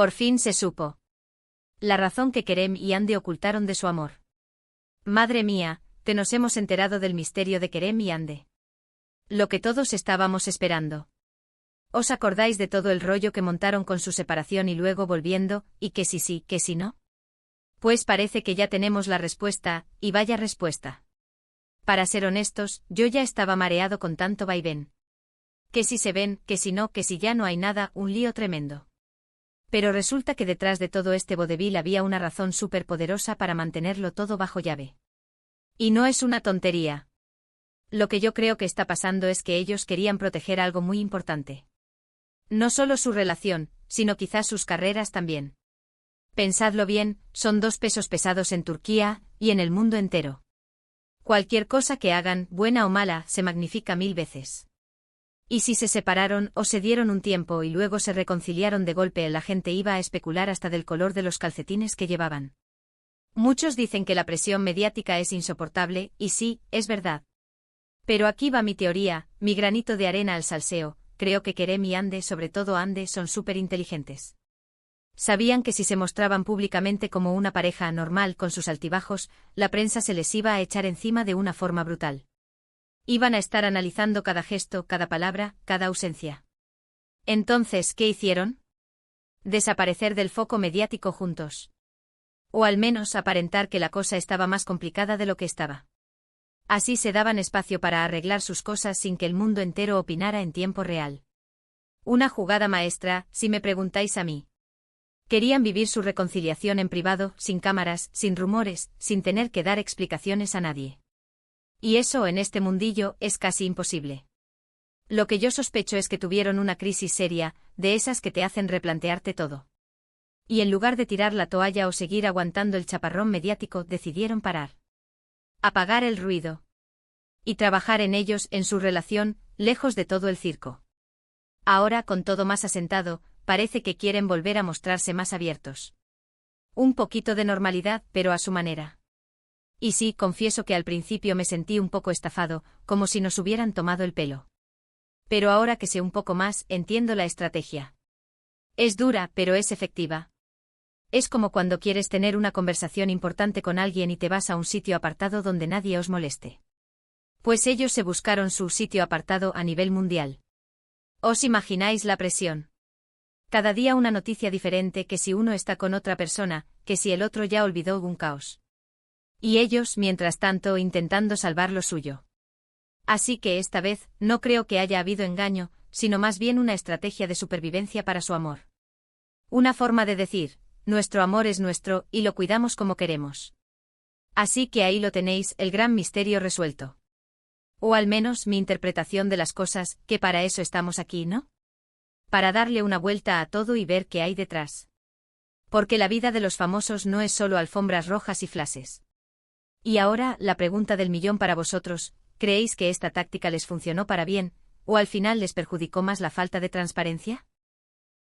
Por fin se supo la razón que Kerem y Ande ocultaron de su amor. Madre mía, te nos hemos enterado del misterio de Kerem y Ande. Lo que todos estábamos esperando. ¿Os acordáis de todo el rollo que montaron con su separación y luego volviendo, y que sí, que si no? Pues parece que ya tenemos la respuesta, y vaya respuesta. Para ser honestos, yo ya estaba mareado con tanto vaivén. Que si se ven, que si no, que si ya no hay nada, un lío tremendo. Pero resulta que detrás de todo este vodevil había una razón superpoderosa para mantenerlo todo bajo llave. Y no es una tontería. Lo que yo creo que está pasando es que ellos querían proteger algo muy importante. No solo su relación, sino quizás sus carreras también. Pensadlo bien, son dos pesos pesados en Turquía, y en el mundo entero. Cualquier cosa que hagan, buena o mala, se magnifica 1000 veces. Y si se separaron o se dieron un tiempo y luego se reconciliaron de golpe, la gente iba a especular hasta del color de los calcetines que llevaban. Muchos dicen que la presión mediática es insoportable, y sí, es verdad. Pero aquí va mi teoría, mi granito de arena al salseo. Creo que Kerem y Ande, sobre todo Ande, son súper inteligentes. Sabían que si se mostraban públicamente como una pareja anormal con sus altibajos, la prensa se les iba a echar encima de una forma brutal. Iban a estar analizando cada gesto, cada palabra, cada ausencia. Entonces, ¿qué hicieron? Desaparecer del foco mediático juntos. O al menos aparentar que la cosa estaba más complicada de lo que estaba. Así se daban espacio para arreglar sus cosas sin que el mundo entero opinara en tiempo real. Una jugada maestra, si me preguntáis a mí. Querían vivir su reconciliación en privado, sin cámaras, sin rumores, sin tener que dar explicaciones a nadie. Y eso en este mundillo es casi imposible. Lo que yo sospecho es que tuvieron una crisis seria, de esas que te hacen replantearte todo. Y en lugar de tirar la toalla o seguir aguantando el chaparrón mediático, decidieron parar. Apagar el ruido. Y trabajar en ellos, en su relación, lejos de todo el circo. Ahora, con todo más asentado, parece que quieren volver a mostrarse más abiertos. Un poquito de normalidad, pero a su manera. Y sí, confieso que al principio me sentí un poco estafado, como si nos hubieran tomado el pelo. Pero ahora que sé un poco más, entiendo la estrategia. Es dura, pero es efectiva. Es como cuando quieres tener una conversación importante con alguien y te vas a un sitio apartado donde nadie os moleste. Pues ellos se buscaron su sitio apartado a nivel mundial. ¿Os imagináis la presión? Cada día una noticia diferente, que si uno está con otra persona, que si el otro ya olvidó, un caos. Y ellos, mientras tanto, intentando salvar lo suyo. Así que esta vez, no creo que haya habido engaño, sino más bien una estrategia de supervivencia para su amor. Una forma de decir, nuestro amor es nuestro, y lo cuidamos como queremos. Así que ahí lo tenéis, el gran misterio resuelto. O al menos mi interpretación de las cosas, que para eso estamos aquí, ¿no? Para darle una vuelta a todo y ver qué hay detrás. Porque la vida de los famosos no es solo alfombras rojas y flashes. Y ahora, la pregunta del millón para vosotros, ¿creéis que esta táctica les funcionó para bien, o al final les perjudicó más la falta de transparencia?